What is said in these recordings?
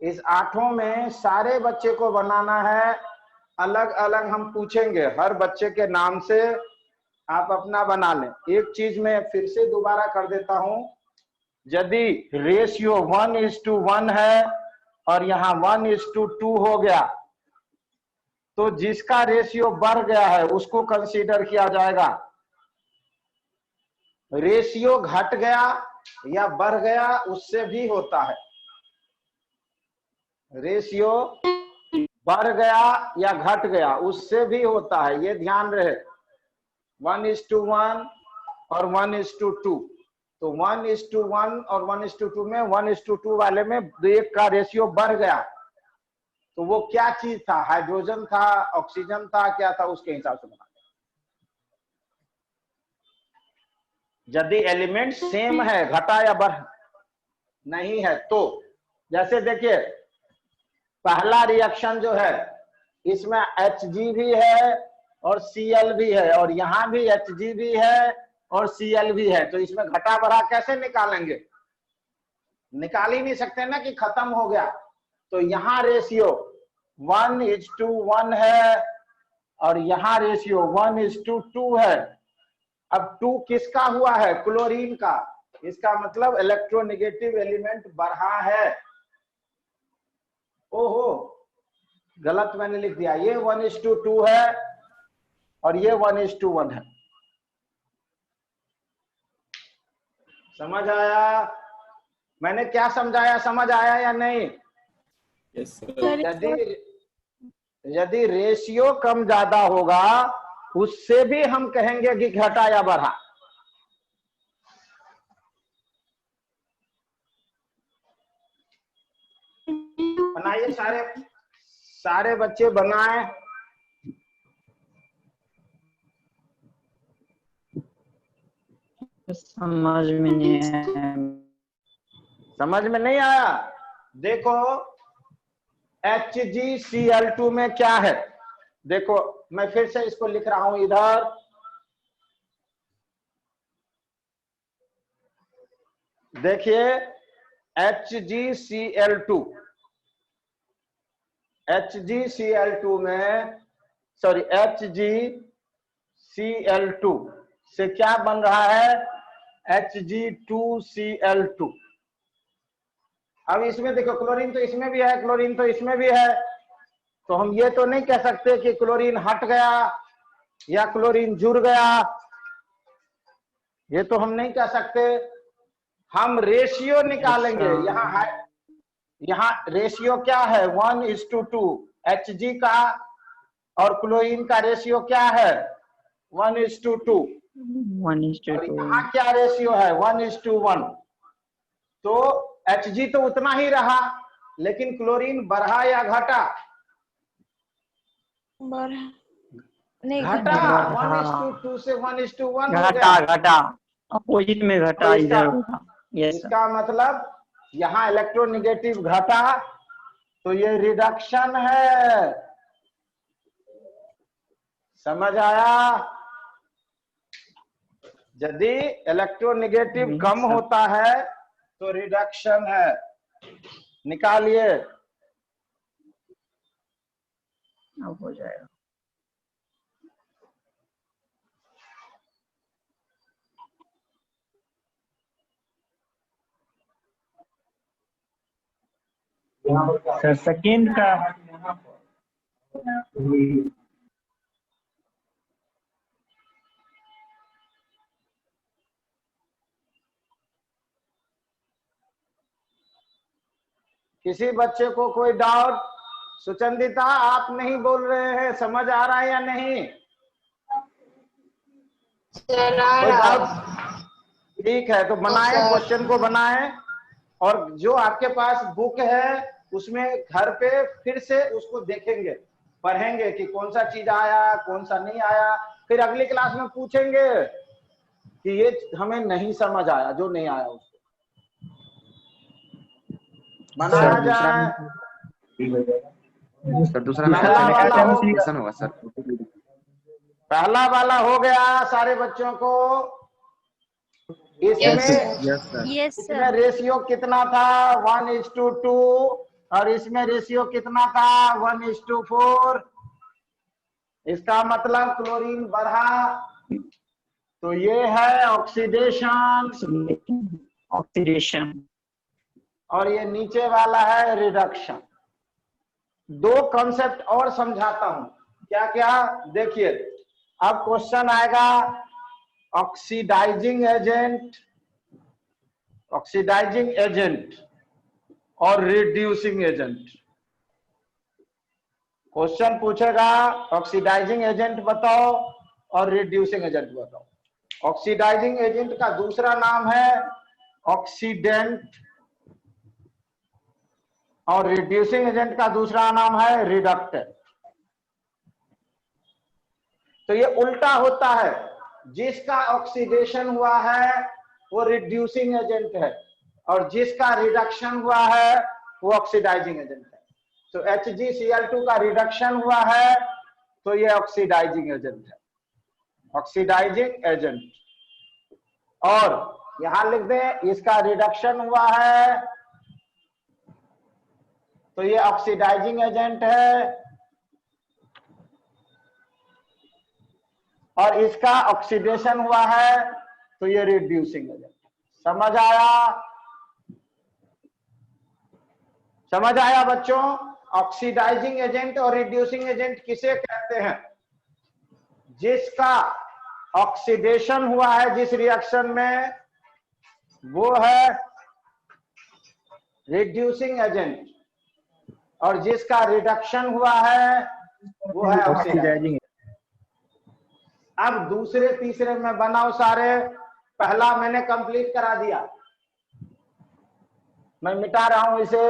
इस 8 में सारे बच्चे को बनाना है, अलग अलग हम पूछेंगे, हर बच्चे के नाम से आप अपना बना लें। एक चीज मैं फिर से दोबारा कर देता हूं, यदि रेशियो 1:1 है और यहाँ 1:2 हो गया, तो जिसका रेशियो बढ़ गया है उसको कंसीडर किया जाएगा। रेशियो घट गया या बढ़ गया उससे भी होता है, रेशियो बढ़ गया या घट गया उससे भी होता है, ये ध्यान रहे। 1:1 और 1:2, तो 1:1 और 1:2 में 1:2 वाले में एक का रेशियो बढ़ गया, तो वो क्या चीज था, हाइड्रोजन था, ऑक्सीजन था, क्या था, उसके हिसाब से बना। यदि एलिमेंट सेम है, घटा या बढ़ नहीं है, तो जैसे देखिए पहला रिएक्शन जो है इसमें Hg भी है और Cl भी है, और यहां भी Hg भी है और Cl भी है, तो इसमें घटा बढ़ा कैसे निकालेंगे? निकाल ही नहीं सकते ना कि खत्म हो गया। तो यहाँ रेशियो 1:1 है और यहाँ रेशियो 1:2 है। अब 2 किसका हुआ है? क्लोरीन का। इसका मतलब इलेक्ट्रोनेगेटिव एलिमेंट बढ़ा है। ओहो, गलत मैंने लिख दिया, ये 1:2 है और ये 1:1 है। समझ आया? मैंने क्या समझाया, समझ आया या नहीं? यस यदि रेशियो कम ज्यादा होगा उससे भी हम कहेंगे कि घटा या बढ़ा। बनाइए, सारे बच्चे बनाए। समझ में नहीं आया। समझ में नहीं आया? देखो HgCl2 में क्या है, देखो मैं फिर से इसको लिख रहा हूं इधर। देखिए HgCl2 में, सॉरी HgCl2 से क्या बन रहा है? Hg2Cl2। अब इसमें देखो क्लोरीन तो इसमें भी है, क्लोरीन तो इसमें भी है, तो हम ये तो नहीं कह सकते कि क्लोरीन हट गया या क्लोरीन जुड़ गया, ये तो हम नहीं कह सकते। हम रेशियो निकालेंगे। यहाँ रेशियो क्या है? 1:2। Hg का और क्लोरीन का रेशियो क्या है? 1:2। और यहाँ क्या रेशियो है? 1:1। तो Hg तो उतना ही रहा, लेकिन क्लोरीन बढ़ा या घटा? नहीं, घटा। 1:2 से 1:1 हो घटा गया। घटा, अपोजिट में घटा, तो इधर होगा। यस इसका मतलब यहाँ इलेक्ट्रोनेगेटिव घटा, तो ये रिडक्शन है। समझ आया? यदि इलेक्ट्रोनेगेटिव कम होता है तो रिडक्शन है। निकालिए। अब हो जाएगा। सर सेकेंड का किसी बच्चे को कोई डाउट? सुचंदिता आप नहीं बोल रहे हैं, समझ आ रहा है या नहीं? कोई डाउट? ठीक है, तो बनाए, क्वेश्चन को बनाए, और जो आपके पास बुक है उसमें घर पे फिर से उसको देखेंगे, पढ़ेंगे कि कौन सा चीज आया, कौन सा नहीं आया। फिर अगली क्लास में पूछेंगे कि ये हमें नहीं समझ आया, जो नहीं आया उसको बनाया जाए। सर दूसरा पहला वाला हो गया, होगा सर। पहला वाला हो गया सारे बच्चों को। इसमें यस इसमें रेशियो कितना था? 1:2। और इसमें रेशियो कितना था 1:4। इसका मतलब क्लोरीन बढ़ा, तो ये है ऑक्सीडेशन ऑक्सीडेशन। और ये नीचे वाला है रिडक्शन। दो कॉन्सेप्ट और समझाता हूं, क्या क्या देखिए। अब क्वेश्चन आएगा ऑक्सीडाइजिंग एजेंट, ऑक्सीडाइजिंग एजेंट और रिड्यूसिंग एजेंट। क्वेश्चन पूछेगा ऑक्सीडाइजिंग एजेंट बताओ और रिड्यूसिंग एजेंट बताओ। ऑक्सीडाइजिंग एजेंट का दूसरा नाम है ऑक्सीडेंट और रिड्यूसिंग एजेंट का दूसरा नाम है रिडक्टेंट। तो ये उल्टा होता है, जिसका ऑक्सीडेशन हुआ है वो रिड्यूसिंग एजेंट है और जिसका रिडक्शन हुआ है वो ऑक्सीडाइजिंग एजेंट है। तो HgCl2 का रिडक्शन हुआ है तो ये ऑक्सीडाइजिंग एजेंट है, ऑक्सीडाइजिंग एजेंट। और यहां लिख दें इसका रिडक्शन हुआ है तो ये ऑक्सीडाइजिंग एजेंट है और इसका ऑक्सीडेशन हुआ है तो ये रिड्यूसिंग एजेंट। समझ आया? समझ आया बच्चों? ऑक्सीडाइजिंग एजेंट और रिड्यूसिंग एजेंट किसे कहते हैं? जिसका ऑक्सीडेशन हुआ है जिस रिएक्शन में वो है रिड्यूसिंग एजेंट और जिसका रिडक्शन हुआ है वो है ऑक्सीडाइजिंग। अब दूसरे तीसरे में बनाओ सारे। पहला मैंने कंप्लीट करा दिया, मैं मिटा रहा हूं इसे।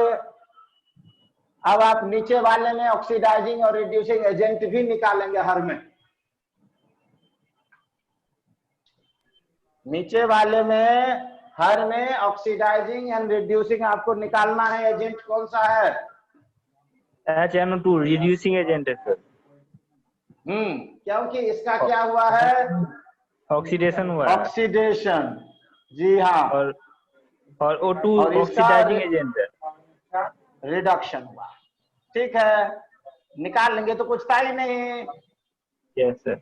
अब आप नीचे वाले में ऑक्सीडाइजिंग और रिड्यूसिंग एजेंट भी निकालेंगे हर में। नीचे वाले में हर में ऑक्सीडाइजिंग एंड रिड्यूसिंग आपको निकालना है। एजेंट कौन सा है? HNO2 रिड्यूसिंग एजेंट है सर। क्योंकि इसका क्या हुआ है? ऑक्सीडेशन हुआ है। ऑक्सीडेशन, जी हाँ। और O2 और इसका ऑक्सीडाइजिंग एजेंट है। रिडक्शन हुआ। ठीक है, निकाल लेंगे तो कुछ था ही नहीं। Yes sir.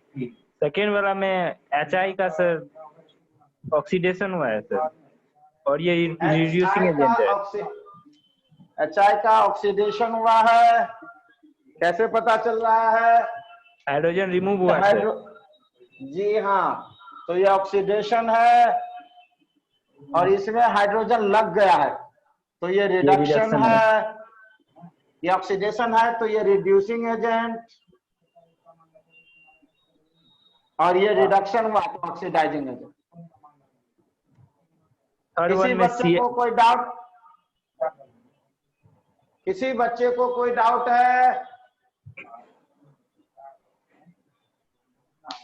सेकेंड वाला में HI का सर ऑक्सीडेशन हुआ है सर और ये रिड्यूसिंग एजेंट है। HI का ऑक्सीडेशन हुआ है, कैसे पता चल रहा है? हाइड्रोजन रिमूव हुआ है सर। जी हाँ, तो ये ऑक्सीडेशन है और इसमें हाइड्रोजन लग गया है तो ये रिडक्शन है। ये ऑक्सीडेशन है तो ये रिड्यूसिंग एजेंट और ये रिडक्शन हुआ तो ऑक्सीडाइजिंग एजेंट। किसी बच्चे को कोई डाउट? किसी बच्चे को कोई डाउट है?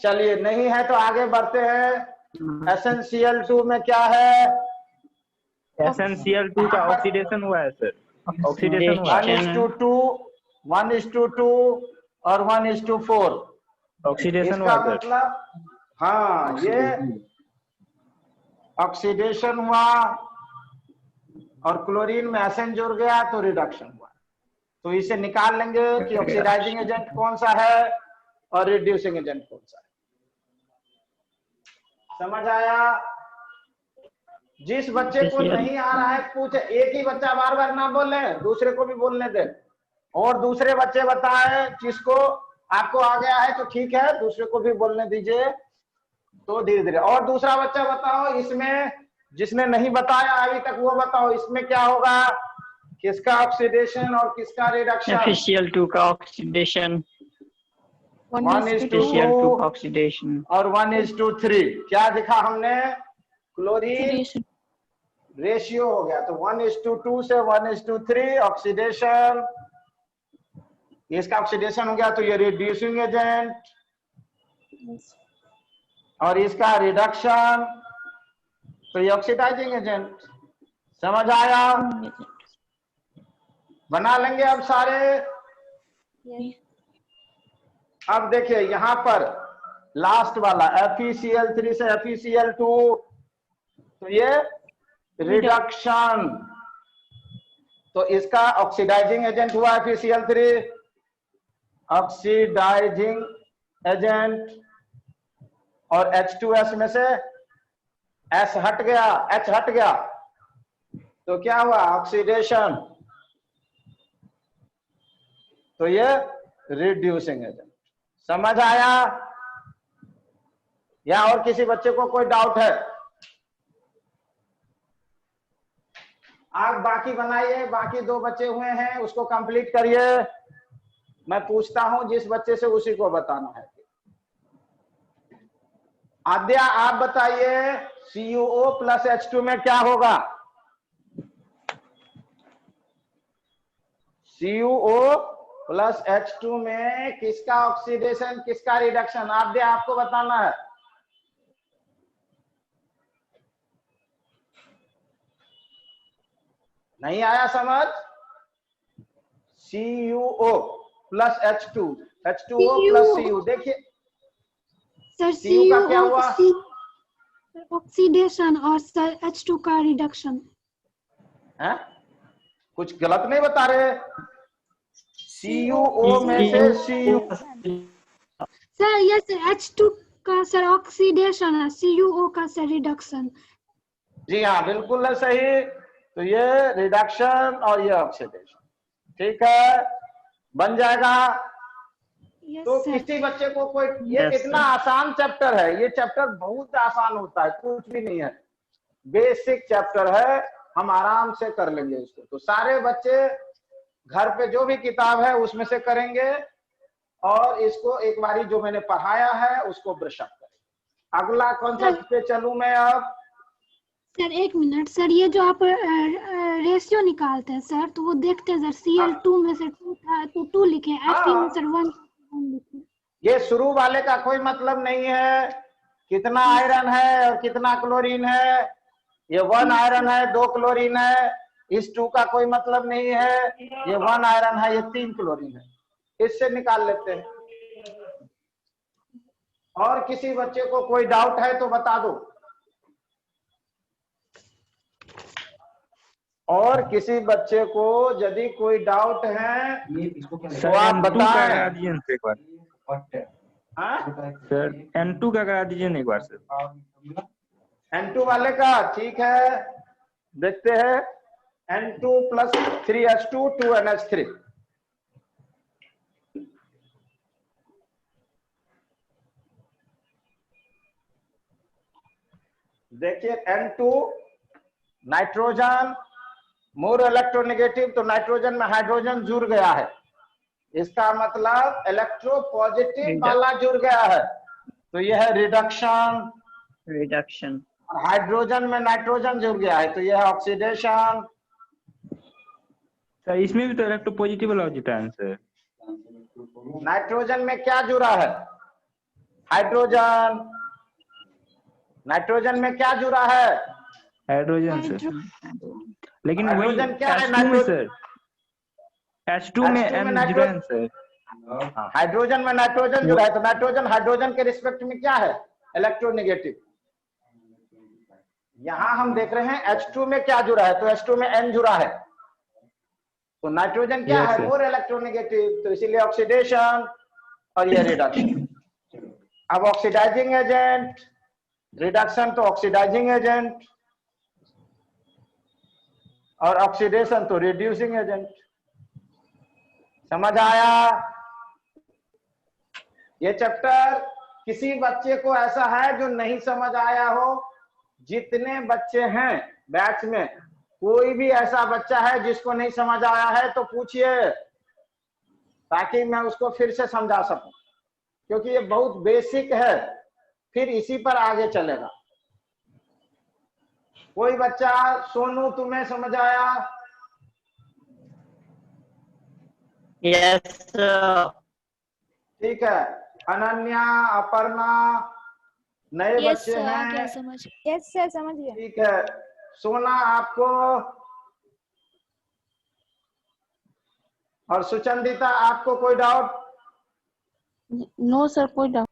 चलिए, नहीं है तो आगे बढ़ते हैं। SnCl2 में क्या है? SnCl2 का ऑक्सीडेशन हुआ है सर। ऑक्सीडेशन हुआ है 1:2 और 1:4 ऑक्सीडेशन हुआ इसका मतलब हाँ, ये ऑक्सीडेशन हुआ और क्लोरीन में SN जुड़ गया तो रिडक्शन हुआ। तो इसे निकाल लेंगे कि ऑक्सीडाइजिंग एजेंट कौन सा है और रिड्यूसिंग एजेंट कौन सा है। समझ आया? जिस बच्चे को नहीं आ रहा है पूछे, एक ही बच्चा बार बार ना बोले, दूसरे को भी बोलने दे। और दूसरे बच्चे बताए जिसको आपको आ गया है तो ठीक है, दूसरे को भी बोलने दीजिए तो धीरे धीरे। और दूसरा बच्चा बताओ, इसमें जिसने नहीं बताया अभी तक वो बताओ, इसमें क्या होगा? किसका ऑक्सीडेशन और किसका रिडक्शन? FeCl2 का ऑक्सीडेशन 1:2 ऑक्सीडेशन और 1:3। क्या दिखा हमने? क्लोरीन रेशियो हो गया तो 1:2 से 1:3 ऑक्सीडेशन। इसका ऑक्सीडेशन हो गया तो ये रिड्यूसिंग एजेंट और इसका रिडक्शन तो ये ऑक्सीडाइजिंग एजेंट। समझ आया? बना लेंगे अब सारे। अब देखिए यहां पर लास्ट वाला FeCl3 से FeCl2 तो ये रिडक्शन तो इसका ऑक्सीडाइजिंग एजेंट हुआ FeCl3, ऑक्सीडाइजिंग एजेंट, और H2S में से S हट गया, H हट गया, तो क्या हुआ? ऑक्सीडेशन। तो ये रिड्यूसिंग एजेंट। समझ आया? या और किसी बच्चे को कोई डाउट है? आप बाकी बनाइए, बाकी 2 बच्चे हुए हैं उसको कंप्लीट करिए। मैं पूछता हूं जिस बच्चे से उसी को बताना है। आद्या आप बताइए CuO प्लस H2 में क्या होगा? CuO प्लस H2 में किसका ऑक्सीडेशन, किसका रिडक्शन? आद्या आपको बताना है। नहीं आया समझ? CuO plus H2, H2O plus Cu। देखिए सर Cu का क्या हुआ? ऑक्सीडेशन और सर H2 का रिडक्शन। है? कुछ गलत नहीं बता रहे? CuO में से Cu। सर ये सर H2 का सर ऑक्सीडेशन है, CuO का सर रिडक्शन। जी हाँ, बिल्कुल है सही। तो ये रिडक्शन और ये ऑक्सीडेशन, ठीक है, बन जाएगा। तो किसी बच्चे को कोई, ये कितना आसान चैप्टर है, ये चैप्टर बहुत आसान होता है, कुछ भी नहीं है, बेसिक चैप्टर है, हम आराम से कर लेंगे इसको। तो सारे बच्चे घर पे जो भी किताब है उसमें से करेंगे और इसको एक बारी जो मैंने पढ़ाया है उसको ब्रश अप करेंगे। अगला कॉन्सेप्ट पे चलूं मैं अब। सर एक मिनट सर, ये जो आप रेशियो निकालते हैं सर, तो वो देखते हैं सर Cl2 में से 2 था तो 2 लिखे, Fe में सर 1 लिखे। ये शुरू वाले का कोई मतलब नहीं है कितना आयरन है और कितना क्लोरीन है। ये 1 आयरन है 2 क्लोरीन है, इस 2 का कोई मतलब नहीं है। ये 1 आयरन है, ये 3 क्लोरीन है, इससे निकाल लेते हैं। और किसी बच्चे को कोई डाउट है तो बता दो। और किसी बच्चे को यदि कोई डाउट है तो आप बताएं। सर N2 का करा दीजिए ना एक बार सर। N2 वाले का ठीक है, देखते हैं। N2 plus 3H2 2NH3। देखिए N2 नाइट्रोजन मोर इलेक्ट्रोनेगेटिव, तो नाइट्रोजन में हाइड्रोजन जुड़ गया है, इसका मतलब इलेक्ट्रोपॉजिटिव वाला जुड़ गया है, तो यह है रिडक्शन। रिडक्शन। हाइड्रोजन में नाइट्रोजन जुड़ गया है तो यह है ऑक्सीडेशन। सर इसमें भी तो इलेक्ट्रोपॉजिटिव वाला जुटा है सर। नाइट्रोजन में क्या जुड़ा है? हाइड्रोजन। नाइट्रोजन में क्या जुड़ा है? Hydrogen sir. लेकिन वही हाइड्रोजन क्या है? H2 में सर, H2 में N जुड़ा है सर। हाइड्रोजन में नाइट्रोजन जुड़ा है तो नाइट्रोजन हाइड्रोजन के रिस्पेक्ट में क्या है? इलेक्ट्रोनेगेटिव। यहां हम देख रहे हैं H2 में क्या जुड़ा है, तो H2 में N जुड़ा है, तो नाइट्रोजन क्या है? मोर इलेक्ट्रोनेगेटिव, तो इसीलिए ऑक्सीडेशन और ये रिडक्शन। अब ऑक्सीडाइजिंग एजेंट, रिडक्शन तो ऑक्सीडाइजिंग एजेंट, और ऑक्सीडेशन तो रिड्यूसिंग एजेंट। समझ आया? ये चैप्टर किसी बच्चे को ऐसा है जो नहीं समझ आया हो? जितने बच्चे हैं बैच में, कोई भी ऐसा बच्चा है जिसको नहीं समझ आया है तो पूछिए, ताकि मैं उसको फिर से समझा सकूं, क्योंकि ये बहुत बेसिक है, फिर इसी पर आगे चलेगा। कोई बच्चा? सोनू तुम्हें समझ आया? Yes sir. ठीक है। अनन्या, अपर्णा, नए बच्चे हैं? यस सर समझ गया। ठीक है। सोना आपको, और सुचंदिता आपको कोई डाउट? नो सर कोई डाउट।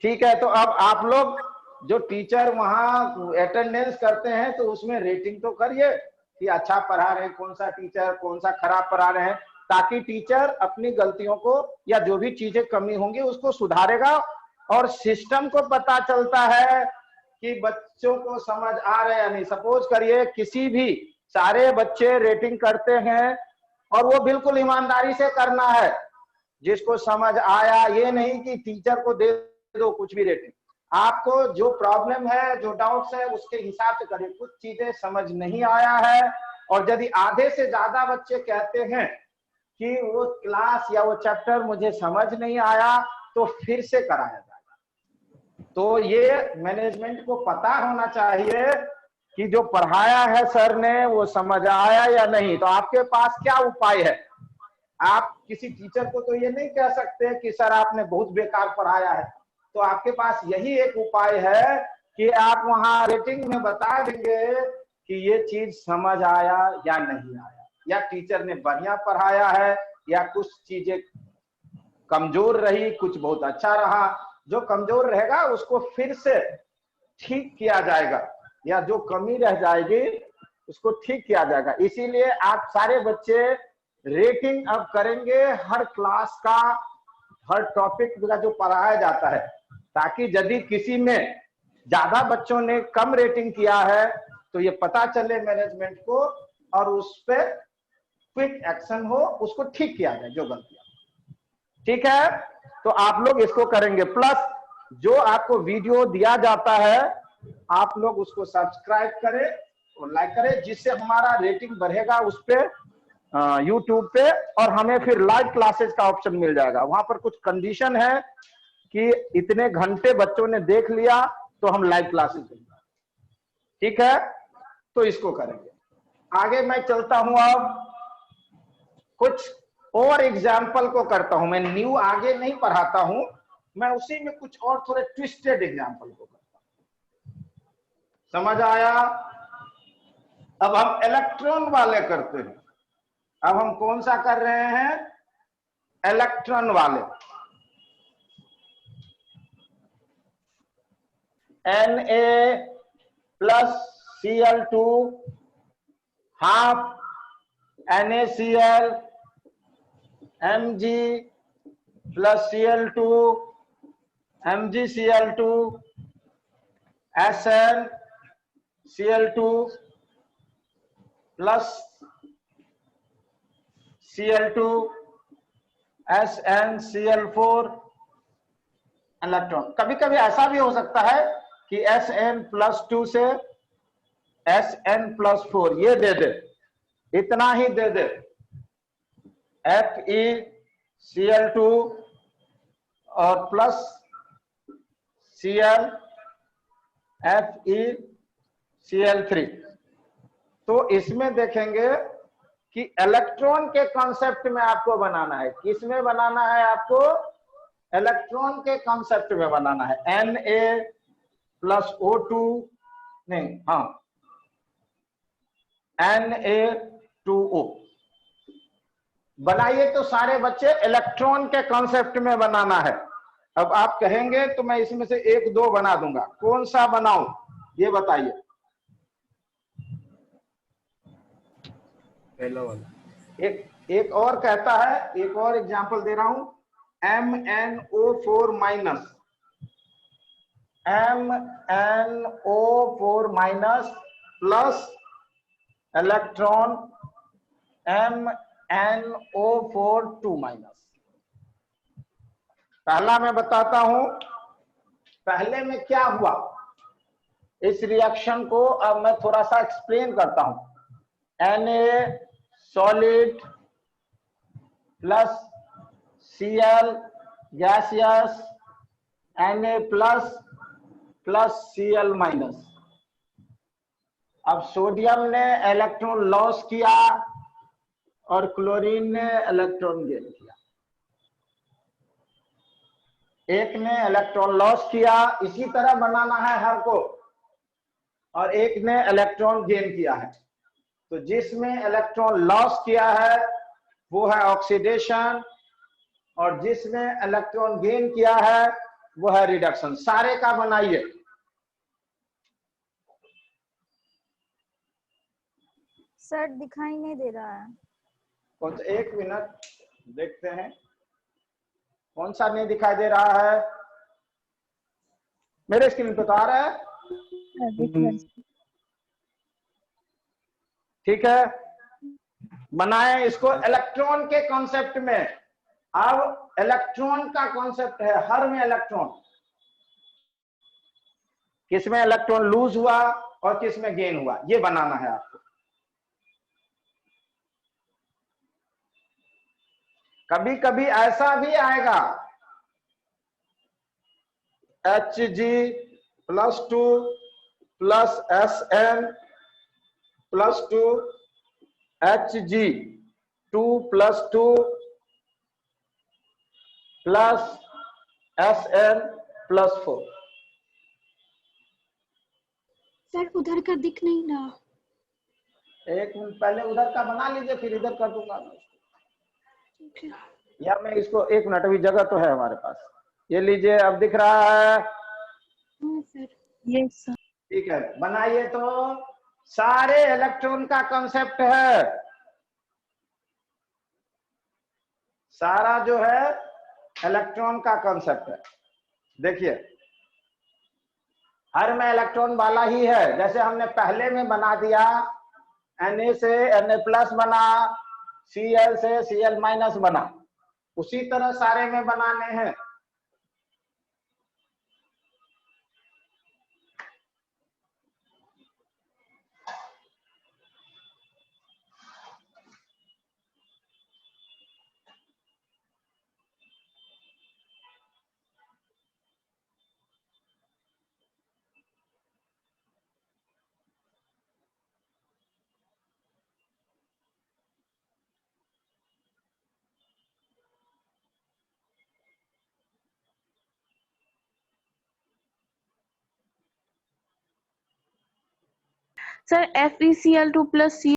ठीक है, तो अब आप लोग जो टीचर वहां अटेंडेंस करते हैं तो उसमें रेटिंग तो करिए, कि अच्छा पढ़ा रहे हैं, कौन सा टीचर कौन सा खराब पढ़ा रहे हैं, ताकि टीचर अपनी गलतियों को या जो भी चीजें कमी होंगी उसको सुधारेगा। और सिस्टम को पता चलता है कि बच्चों को समझ आ रहे या नहीं। सपोज करिए किसी भी, सारे बच्चे रेटिंग करते हैं और वो बिल्कुल ईमानदारी से करना है, जिसको समझ आया, ये नहीं कि टीचर को दे दो कुछ भी रेटिंग। आपको जो प्रॉब्लम है, जो डाउट्स है, उसके हिसाब से करिए। कुछ चीजें समझ नहीं आया है और यदि आधे से ज्यादा बच्चे कहते हैं कि वो क्लास या वो चैप्टर मुझे समझ नहीं आया, तो फिर से कराया जाएगा। तो ये मैनेजमेंट को पता होना चाहिए कि जो पढ़ाया है सर ने वो समझ आया या नहीं। तो आपके पास क्या उपाय है? आप किसी टीचर को तो ये नहीं कह सकते कि सर आपने बहुत बेकार पढ़ाया है। तो आपके पास यही एक उपाय है कि आप वहां रेटिंग में बता देंगे कि ये चीज समझ आया या नहीं आया, या टीचर ने बढ़िया पढ़ाया है, या कुछ चीजें कमजोर रही, कुछ बहुत अच्छा रहा। जो कमजोर रहेगा उसको फिर से ठीक किया जाएगा, या जो कमी रह जाएगी उसको ठीक किया जाएगा। इसीलिए आप सारे बच्चे रेटिंग अब करेंगे हर क्लास का, हर टॉपिक का जो पढ़ाया जाता है, ताकि यदि किसी में ज्यादा बच्चों ने कम रेटिंग किया है तो ये पता चले मैनेजमेंट को और उस पे क्विक एक्शन हो, उसको ठीक किया जाए जो गलतियां। ठीक है, तो आप लोग इसको करेंगे। प्लस जो आपको वीडियो दिया जाता है आप लोग उसको सब्सक्राइब करें और लाइक करें, जिससे हमारा रेटिंग बढ़ेगा उस पे यूट्यूब पे, और हमें फिर लाइव क्लासेस का ऑप्शन मिल जाएगा। वहां पर कुछ कंडीशन है कि इतने घंटे बच्चों ने देख लिया तो हम लाइव क्लासेस देंगे। ठीक है, तो इसको करेंगे। आगे मैं चलता हूं, अब कुछ और एग्जाम्पल को करता हूं। मैं न्यू आगे नहीं पढ़ाता हूं, मैं उसी में कुछ और थोड़े ट्विस्टेड एग्जाम्पल को करता हूं। समझ आया? अब हम इलेक्ट्रॉन वाले करते हैं। अब हम कौन सा कर रहे हैं? इलेक्ट्रॉन वाले। Na+Cl2 half NaCl Mg+Cl2 MgCl2 SnCl2 plus Cl2 SnCl4 electron. कभी कभी ऐसा भी हो सकता है कि Sn+2 से Sn+4 ये दे दे, इतना ही दे दे, FeCl2 और प्लस Cl FeCl3। तो इसमें देखेंगे कि इलेक्ट्रॉन के कॉन्सेप्ट में आपको बनाना है। किस में बनाना है आपको? इलेक्ट्रॉन के कॉन्सेप्ट में बनाना है। Na+O2 नहीं, हाँ, Na2O बनाइए। तो सारे बच्चे इलेक्ट्रॉन के कॉन्सेप्ट में बनाना है। अब आप कहेंगे तो मैं इसमें से एक दो बना दूंगा, कौन सा बनाऊं ये बताइए। पहला वाला। एक और कहता है, एक और एग्जांपल दे रहा हूं, MnO4 minus plus electron MnO4 minus. पहला मैं बताता हूं, पहले में क्या हुआ इस रिएक्शन को अब मैं थोड़ा सा एक्सप्लेन करता हूं। Na solid plus Cl gaseous, Na plus Cl minus. अब सोडियम ने इलेक्ट्रॉन लॉस किया और क्लोरीन ने इलेक्ट्रॉन गेन किया। एक ने इलेक्ट्रॉन लॉस किया, इसी तरह बनाना है हर को, और एक ने इलेक्ट्रॉन गेन किया है। तो जिसमें इलेक्ट्रॉन लॉस किया है वो है ऑक्सीडेशन, और जिसमें इलेक्ट्रॉन गेन किया है वो है रिडक्शन। सारे का बनाइए। सर दिखाई नहीं दे रहा है। कौन सा, एक मिनट देखते हैं कौन सा नहीं दिखाई दे रहा है। मेरे स्क्रीन पे तो आ रहा है। ठीक है, बनाए इसको इलेक्ट्रॉन के कॉन्सेप्ट में। अब इलेक्ट्रॉन का कॉन्सेप्ट है हर में इलेक्ट्रॉन, किसमें इलेक्ट्रॉन लूज हुआ और किसमें गेन हुआ, ये बनाना है आपको। कभी कभी ऐसा भी आएगा Hg+2 plus Sn+2 Hg2+2 plus Sn+4। Sir उधर का दिख नहीं रहा। एक मिनट पहले उधर का बना लीजिए, फिर इधर कर दूंगा मैं उसको। ठीक है। या मैं इसको, एक मिनट, अभी जगह तो है हमारे पास। ये लीजिए, अब दिख रहा है। हाँ सर। Yes sir. ठीक है, बनाइए। तो सारे इलेक्ट्रॉन का कंसेप्ट है, सारा जो है इलेक्ट्रॉन का कंसेप्ट है। देखिए हर में इलेक्ट्रॉन वाला ही है। जैसे हमने पहले में बना दिया, Na से Na+ बना, Cl से Cl- बना, उसी तरह सारे में बनाने हैं। Sir FeCl2 +